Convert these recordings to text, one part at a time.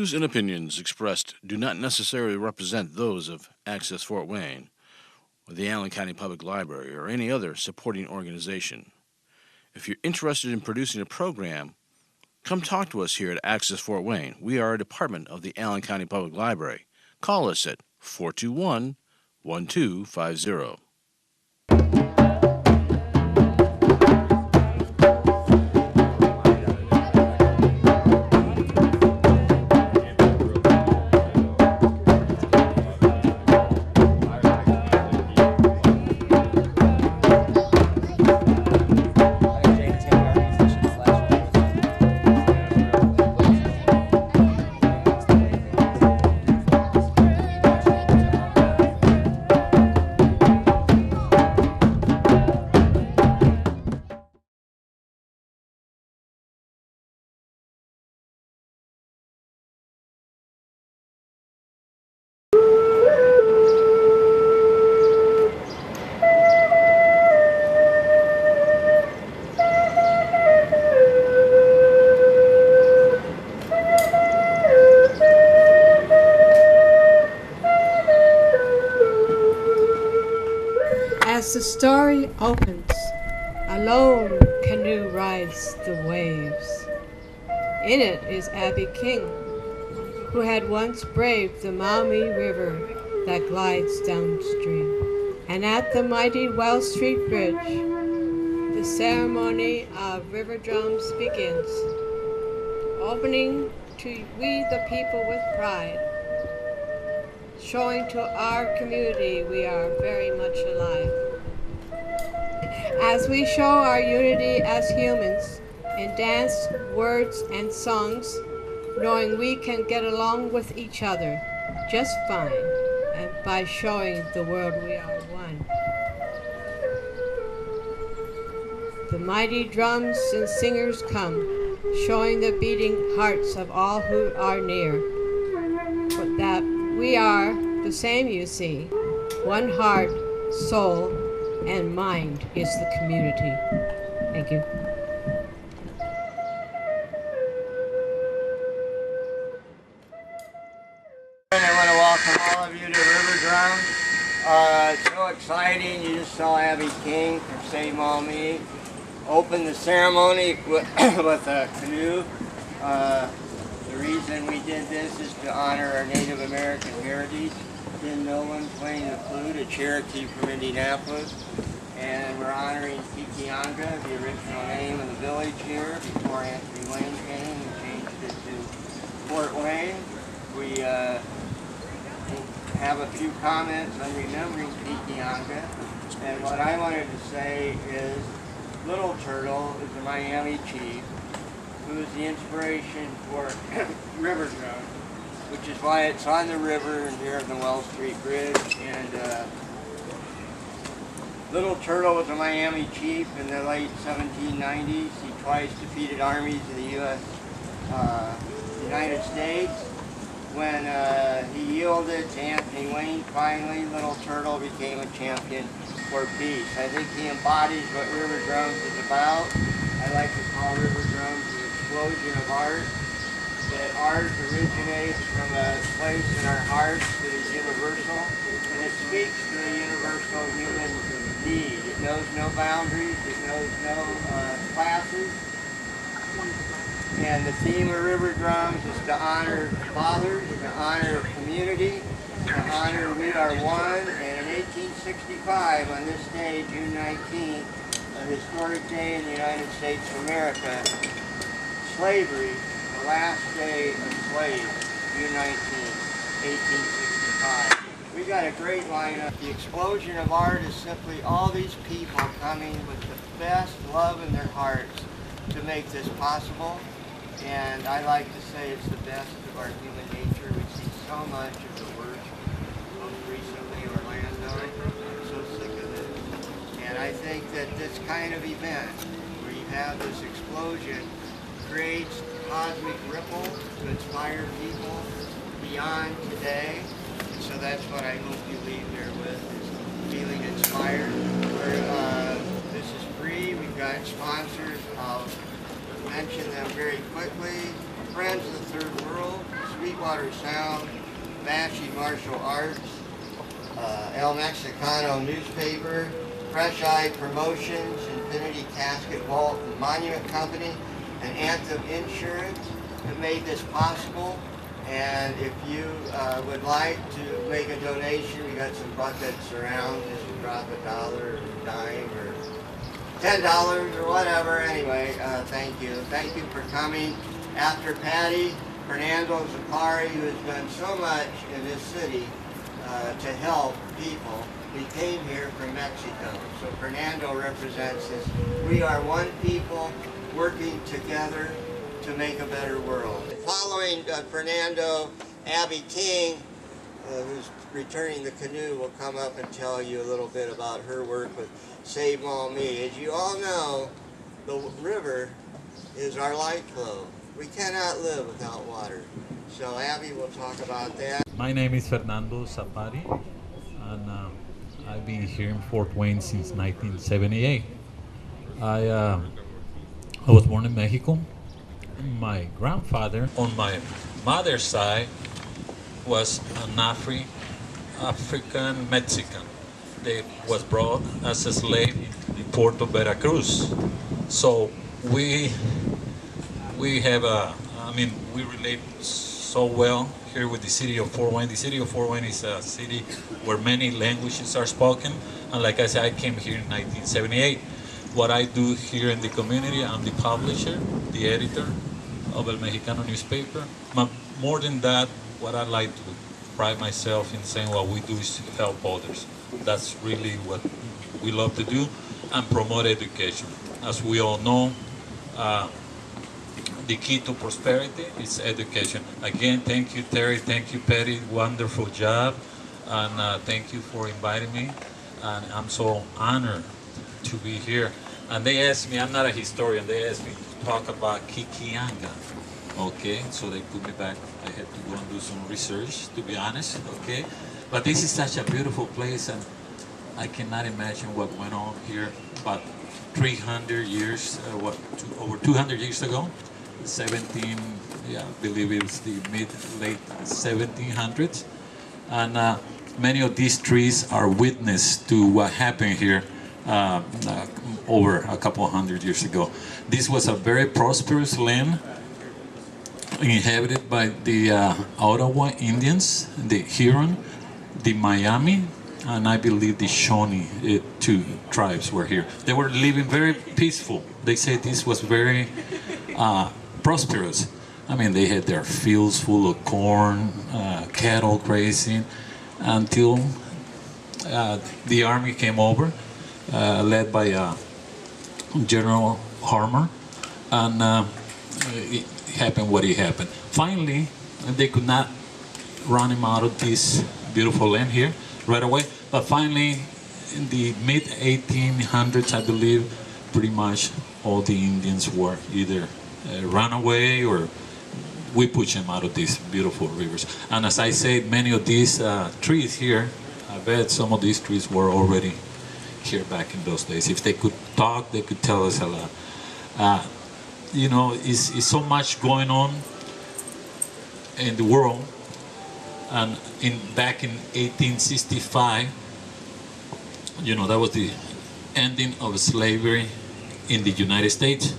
views and opinions expressed do not necessarily represent those of Access Fort Wayne, or the Allen County Public Library, or any other supporting organization. If you're interested in producing a program, come talk to us here at Access Fort Wayne. We are a department of the Allen County Public Library. Call us at 421-1250. As the story opens, a lone canoe rides the waves. In it is Abby King, who had once braved the Maumee River that glides downstream. And at the mighty Wells Street Bridge, the ceremony of river drums begins, opening to we the people with pride, showing to our community we are very much alive. As we show our unity as humans in dance, words, and songs, knowing we can get along with each other just fine, and by showing the world we are one. The mighty drums and singers come, showing the beating hearts of all who are near, but that we are the same, you see. One heart, soul, and mind is the community. Thank you. I want to welcome all of you to River Drum. It's so exciting. You just saw Abby King from St. Maumee open the ceremony with a canoe. The reason we did this is to honor our Native American heritage. Ken Nolan playing the flute, a Cherokee from Indianapolis. And we're honoring Pikianga, the original name of the village here, before Anthony Wayne came and changed it to Fort Wayne. We have a few comments on remembering Pikianga. And what I wanted to say is Little Turtle is the Miami chief, who is the inspiration for River Drum, which is why it's on the river and here on the Wells Street Bridge. And Little Turtle was a Miami chief in the late 1790s. He twice defeated armies of the United States. When he yielded to Anthony Wayne, finally, Little Turtle became a champion for peace. I think he embodies what River Drums is about. I like to call River Drums an explosion of art. That art originates from a place in our hearts that is universal, and it speaks to the universal human need. It knows no boundaries, it knows no classes. And the theme of River Drums is to honor fathers, to honor community, to honor we are one. And in 1865, on this day, June 19th, a historic day in the United States of America, slavery, the last day of slaves, June 19th, 1865. We got a great lineup. The explosion of art is simply all these people coming with the best love in their hearts to make this possible. And I like to say it's the best of our human nature. We see so much of the worst, most recently Orlando. I'm so sick of this. And I think that this kind of event, where you have this explosion, creates cosmic ripple to inspire people beyond today. And so that's what I hope you leave here with, is feeling inspired. This is free. We've got sponsors. I'll mention them very quickly. Friends of the Third World, Sweetwater Sound, Banshee Martial Arts, El Mexicano newspaper, Fresh Eye Promotions, Infinity Casket Vault and Monument Company, and Anthem Insurance that made this possible. And if you would like to make a donation, we got some buckets around. Just drop $1 or a dime or $10 or whatever. Anyway, thank you. Thank you for coming. After Patty, Fernando Zapari, who has done so much in this city to help people, we came here from Mexico. So Fernando represents this. We are one people working together to make a better world. Following Fernando, Abby King, who's returning the canoe, will come up and tell you a little bit about her work with Save Maumee. As you all know, the river is our life flow. We cannot live without water. So Abby will talk about that. My name is Fernando Zapari, and I've been here in Fort Wayne since 1978. I was born in Mexico. My grandfather on my mother's side was an African Mexican. They was brought as a slave in Puerto Veracruz. So we have we relate so well here with the city of Fort Wayne. The city of Fort Wayne is a city where many languages are spoken, and like I said, I came here in 1978. What I do here in the community, I'm the publisher, the editor of El Mexicano newspaper. But more than that, what I like to pride myself in saying what we do is help others. That's really what we love to do, and promote education. As we all know, the key to prosperity is education. Again, thank you, Terry. Thank you, Patty. Wonderful job. And thank you for inviting me. And I'm so honored to be here. And they asked me, I'm not a historian, they asked me to talk about Kikianga. Okay, so they put me back. I had to go and do some research, to be honest. Okay, but this is such a beautiful place, and I cannot imagine what went on here about 300 years, over 200 years ago. 17, I believe it was the late 1700s, and many of these trees are witness to what happened here over a couple hundred years ago. This was a very prosperous land inhabited by the Ottawa Indians, the Huron, the Miami, and I believe the Shawnee, two tribes were here. They were living very peaceful. They say this was very prosperous. I mean, they had their fields full of corn, cattle grazing, until the army came over, led by General Harmer, and it happened what it happened. Finally, they could not run him out of this beautiful land here right away, but finally, in the mid-1800s, I believe, pretty much all the Indians were either run away or we pushed them out of these beautiful rivers. And as I said, many of these trees here, I bet some of these trees were already here back in those days. If they could talk, they could tell us a lot. You know, it's so much going on in the world. And back in 1865, you know, that was the ending of slavery in the United States.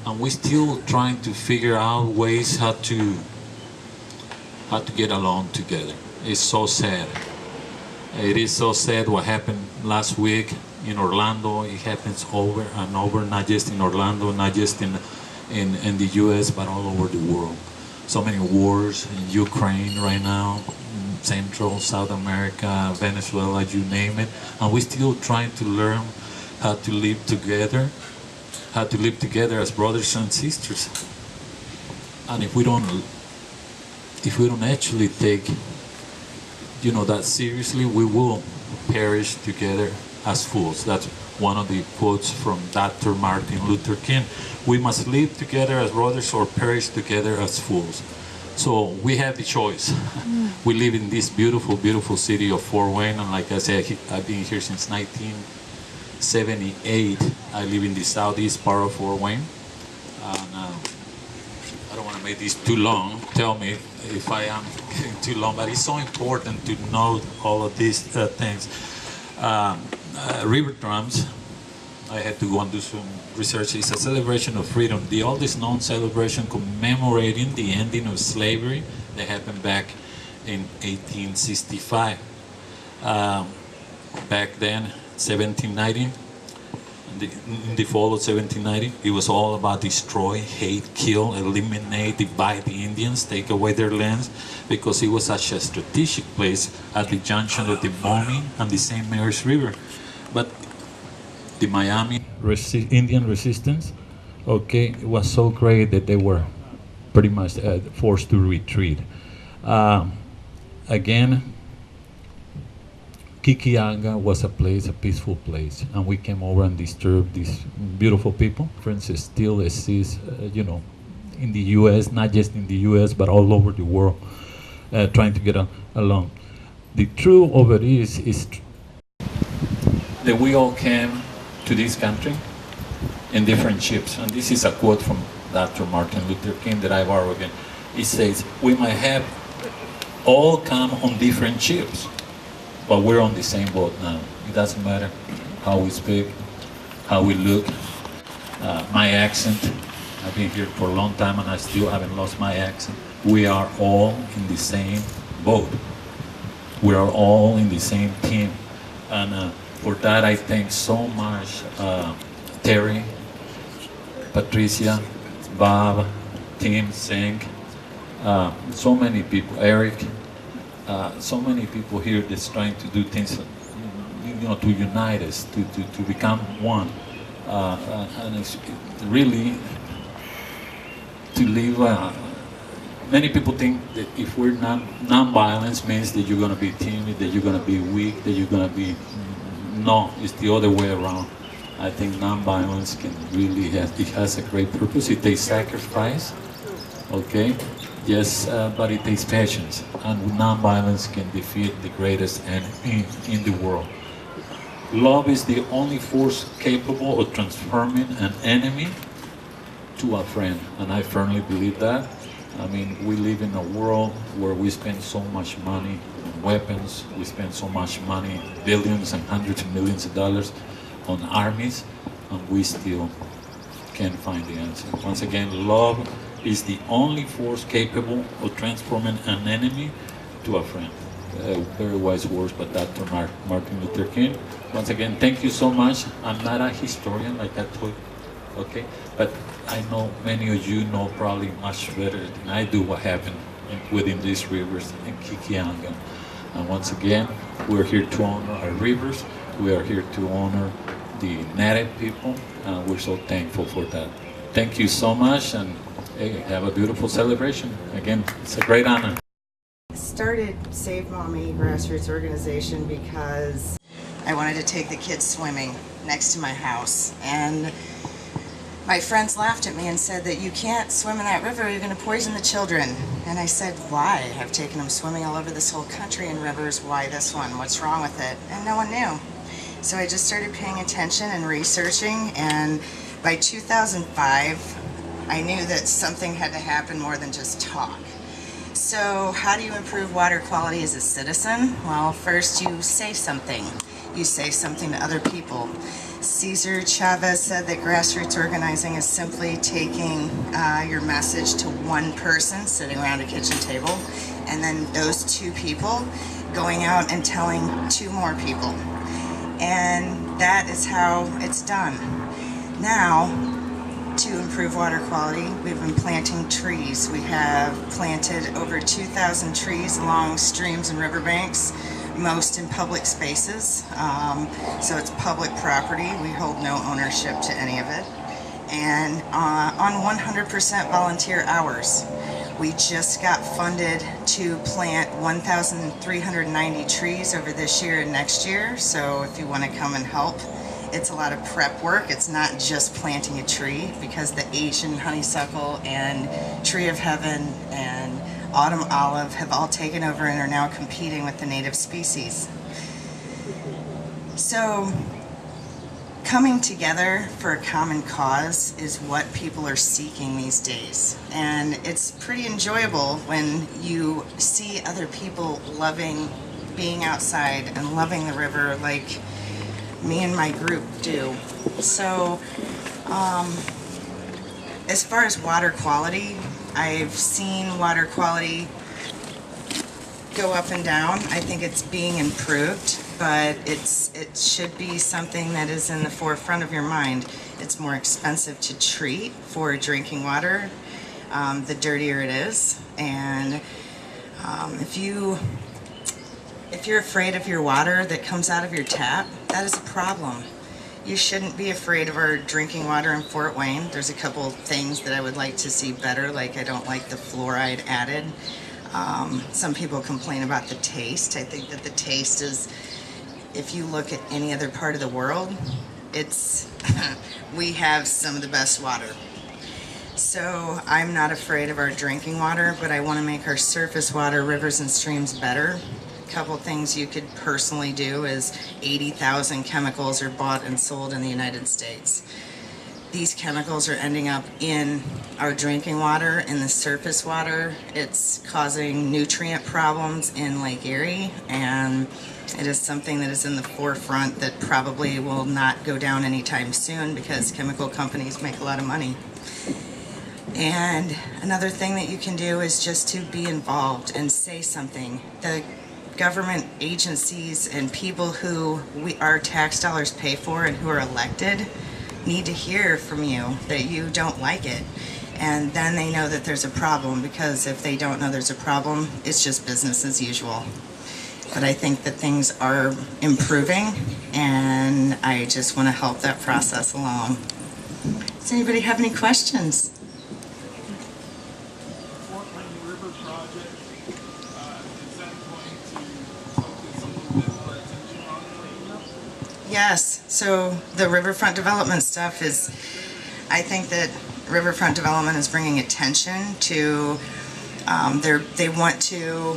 And we're still trying to figure out ways how to get along together. It's so sad. It is so sad what happened last week in Orlando. It happens over and over, not just in Orlando, not just in the US, but all over the world. So many wars in Ukraine right now, Central, South America, Venezuela, you name it. And we're still trying to learn how to live together, as brothers and sisters. And if we don't actually take, you know, that seriously, we will perish together as fools. That's one of the quotes from Dr. Martin Luther King. We must live together as brothers or perish together as fools. So we have the choice. We live in this beautiful, beautiful city of Fort Wayne, and like I said, I've been here since 1978. I live in the southeast part of Fort Wayne. And, I don't want to made this too long. Tell me if I am getting too long, but it's so important to know all of these things. River drums, I had to go and do some research. It's a celebration of freedom, the oldest known celebration commemorating the ending of slavery that happened back in 1865. Back then, 1790, in the fall of 1790, it was all about destroy, hate, kill, eliminate, divide the Indians, take away their lands, because it was such a strategic place at the junction of the Maumee and the St. Mary's River. But the Miami Indian resistance, okay, it was so great that they were pretty much forced to retreat. Again, Kikianga was a place, a peaceful place, and we came over and disturbed these beautiful people. Differences still exist, you know, in the U.S., not just in the U.S., but all over the world, trying to get along. The truth of it is that we all came to this country in different ships, and this is a quote from Dr. Martin Luther King that I borrow again. He says, "We might have all come on different ships, but we're on the same boat now. It doesn't matter how we speak, how we look, my accent. I've been here for a long time and I still haven't lost my accent. We are all in the same boat. We are all in the same team." And for that, I thank so much Terry, Patricia, Bob, Tim, Singh, so many people, Eric, so many people here that's trying to do things, you know, to unite us, to become one, and it's really to live. Many people think that if we're non-violence means that you're going to be timid, that you're going to be weak, that you're going to be. No, it's the other way around. I think non-violence can really has a great purpose. It takes sacrifice, okay? Yes, but it takes patience. And non-violence can defeat the greatest enemy in the world. Love is the only force capable of transforming an enemy to a friend. And I firmly believe that. I mean, we live in a world where we spend so much money on weapons, we spend so much money, billions and hundreds of millions of dollars on armies, and we still can't find the answer. Once again, love is the only force capable of transforming an enemy to a friend. Very wise words by Dr. Martin Luther King. Once again, thank you so much. I'm not a historian like I told you, okay? But I know many of you know probably much better than I do what happened within these rivers in Kikianga. And once again, we're here to honor our rivers. We are here to honor the native people, and we're so thankful for that. Thank you so much, and hey, have a beautiful celebration. Again, it's a great honor. Started Save Mommy grassroots organization because I wanted to take the kids swimming next to my house, and my friends laughed at me and said that you can't swim in that river, you're going to poison the children. And I said, why? I've taken them swimming all over this whole country in rivers, why this one? What's wrong with it? And no one knew. So I just started paying attention and researching, and by 2005 I knew that something had to happen more than just talk. So how do you improve water quality as a citizen? Well, first you say something. You say something to other people. Cesar Chavez said that grassroots organizing is simply taking your message to one person sitting around a kitchen table, and then those two people going out and telling two more people. And that is how it's done. Now, to improve water quality, we've been planting trees. We have planted over 2,000 trees along streams and riverbanks, most in public spaces. So it's public property. We hold no ownership to any of it. And on 100% volunteer hours. We just got funded to plant 1,390 trees over this year and next year. So if you want to come and help, it's a lot of prep work. It's not just planting a tree, because the Asian honeysuckle and tree of heaven and autumn olive have all taken over and are now competing with the native species. So coming together for a common cause is what people are seeking these days. And it's pretty enjoyable when you see other people loving being outside and loving the river like me and my group do. So, as far as water quality, I've seen water quality go up and down. I think it's being improved, but it should be something that is in the forefront of your mind. It's more expensive to treat for drinking water, the dirtier it is. And if you're afraid of your water that comes out of your tap, that is a problem. You shouldn't be afraid of our drinking water in Fort Wayne. There's a couple of things that I would like to see better, like I don't like the fluoride added. Some people complain about the taste. I think that the taste is, if you look at any other part of the world, it's we have some of the best water. So I'm not afraid of our drinking water, but I want to make our surface water, rivers and streams better. A couple things you could personally do is 80,000 chemicals are bought and sold in the United States. These chemicals are ending up in our drinking water, in the surface water. It's causing nutrient problems in Lake Erie, and it is something that is in the forefront that probably will not go down anytime soon because chemical companies make a lot of money. And another thing that you can do is just to be involved and say something. The government agencies and people who our tax dollars pay for and who are elected need to hear from you that you don't like it. And then they know that there's a problem, because if they don't know there's a problem, it's just business as usual. But I think that things are improving, and I just want to help that process along. Does anybody have any questions? Fort Wayne River project, is that going to focus a little bit more attention on cleanup? Yes, so the riverfront development stuff is, I think that riverfront development is bringing attention to, they want to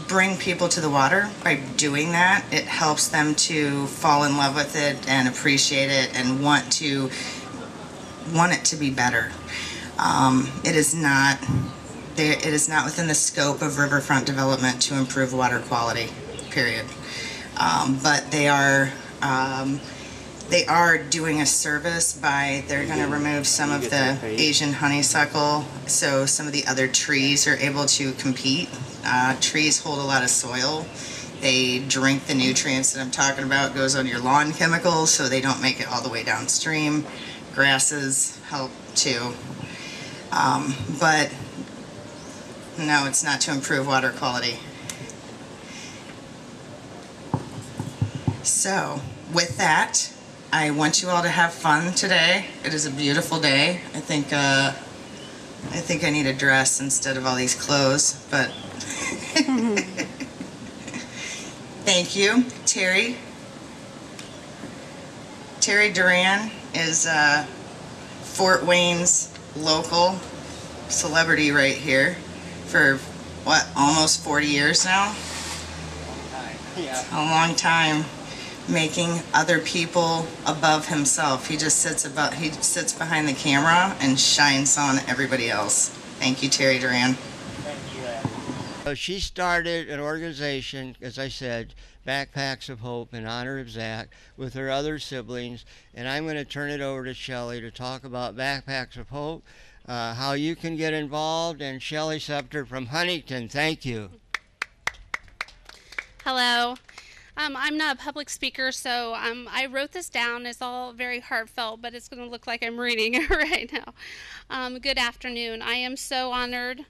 bring people to the water. By doing that, it helps them to fall in love with it and appreciate it and want it to be better. It is not within the scope of riverfront development to improve water quality, period. But they are doing a service by, they're going to remove some of the Asian honeysuckle, so some of the other trees are able to compete. Trees hold a lot of soil. They drink the nutrients that I'm talking about. It goes on your lawn chemicals, so they don't make it all the way downstream. Grasses help too. But no, it's not to improve water quality. So, with that, I want you all to have fun today. It is a beautiful day. I think I need a dress instead of all these clothes, but thank you. Terry Duran is Fort Wayne's local celebrity right here for what, almost 40 years now? Yeah. A long time, making other people above himself. He just sits behind the camera and shines on everybody else. Thank you, Terry Duran. She started an organization, as I said, Backpacks of Hope, in honor of Zach, with her other siblings, and I'm going to turn it over to Shelley to talk about Backpacks of Hope, how you can get involved, and Shelley Scepter from Huntington. Thank you. Hello. I'm not a public speaker, so I wrote this down. It's all very heartfelt, but it's going to look like I'm reading it right now. Good afternoon. I am so honored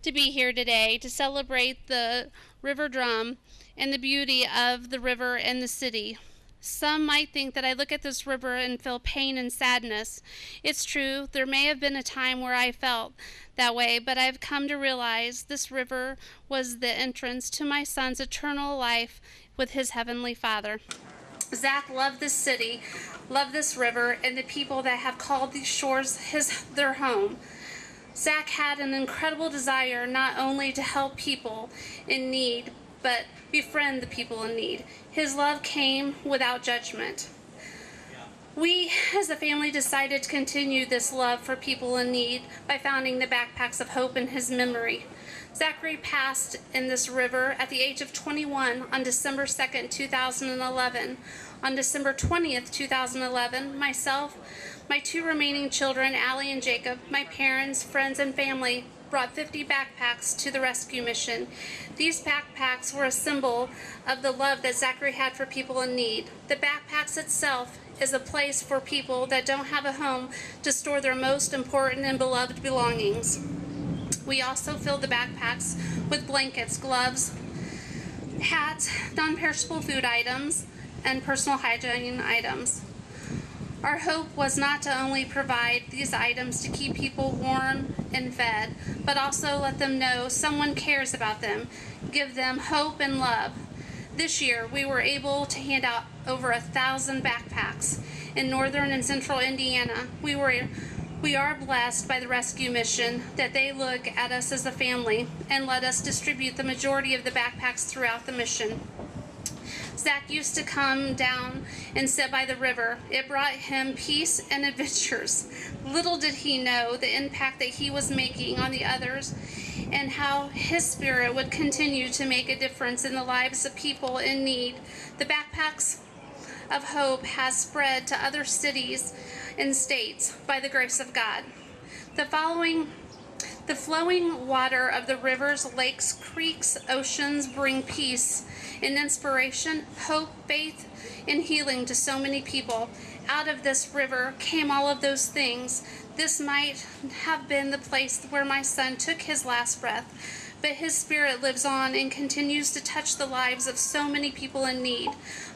to be here today to celebrate the River Drum and the beauty of the river and the city. Some might think that I look at this river and feel pain and sadness. It's true, there may have been a time where I felt that way, but I've come to realize this river was the entrance to my son's eternal life with his Heavenly Father. Zach loved this city, loved this river, and the people that have called these shores their home. Zach had an incredible desire not only to help people in need, but befriend the people in need. His love came without judgment. We, as a family, decided to continue this love for people in need by founding the Backpacks of Hope in his memory. Zachary passed in this river at the age of 21 on December 2nd, 2011. On December 20th, 2011, myself, my 2 remaining children, Allie and Jacob, my parents, friends, and family brought 50 backpacks to the rescue mission. These backpacks were a symbol of the love that Zachary had for people in need. The backpacks itself is a place for people that don't have a home to store their most important and beloved belongings. We also filled the backpacks with blankets, gloves, hats, non-perishable food items, and personal hygiene items. Our hope was not to only provide these items to keep people warm and fed, but also let them know someone cares about them, give them hope and love. This year, we were able to hand out over 1,000 backpacks in northern and central Indiana. We are blessed by the rescue mission that they look at us as a family and let us distribute the majority of the backpacks throughout the mission. Zach used to come down and sit by the river. It brought him peace and adventures. Little did he know the impact that he was making on the others and how his spirit would continue to make a difference in the lives of people in need. The Backpacks of Hope has spread to other cities and states by the grace of God. The flowing water of the rivers, lakes, creeks, oceans bring peace and inspiration, hope, faith, and healing to so many people. Out of this river came all of those things. This might have been the place where my son took his last breath, but his spirit lives on and continues to touch the lives of so many people in need.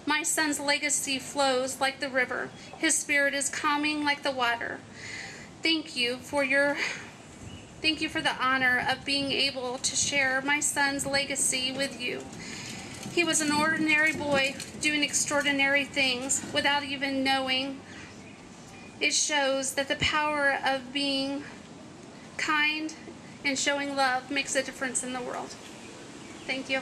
My son's legacy flows like the river. His spirit is calming like the water. Thank you for the honor of being able to share my son's legacy with you. He was an ordinary boy doing extraordinary things without even knowing. It shows that the power of being kind and showing love makes a difference in the world. Thank you.